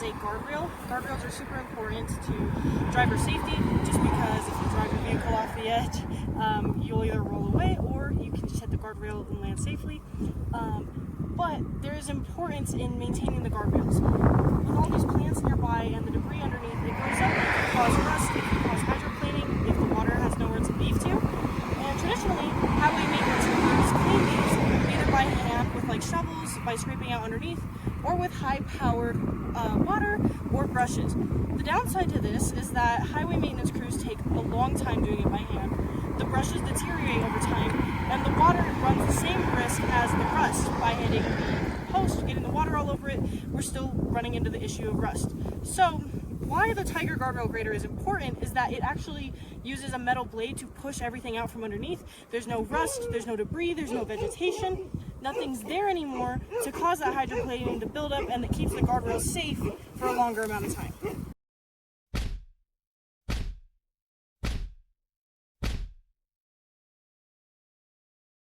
a guardrail. Guardrails are super important to driver safety, just because if you drive your vehicle off the edge, you'll either roll away or you can just hit the guardrail and land safely. But there is importance in maintaining the guardrails. With all these plants nearby and the debris underneath, it goes up, it can cause rust, it can cause hydroplaning if the water has nowhere to leave to. And traditionally, highway maintenance crews clean these either by hand with like shovels, by scraping out underneath, or with high-powered water or brushes. The downside to this is that highway maintenance crews take a long time doing it by hand. The brushes deteriorate over time, and the water runs the same risk as the rust. By hitting the post, getting the water all over it, we're still running into the issue of rust. So why the Tiger guardrail grader is important is that it actually uses a metal blade to push everything out from underneath. There's no rust, there's no debris, there's no vegetation. Nothing's there anymore to cause that hydroplaning to build up, and it keeps the guardrail safe for a longer amount of time.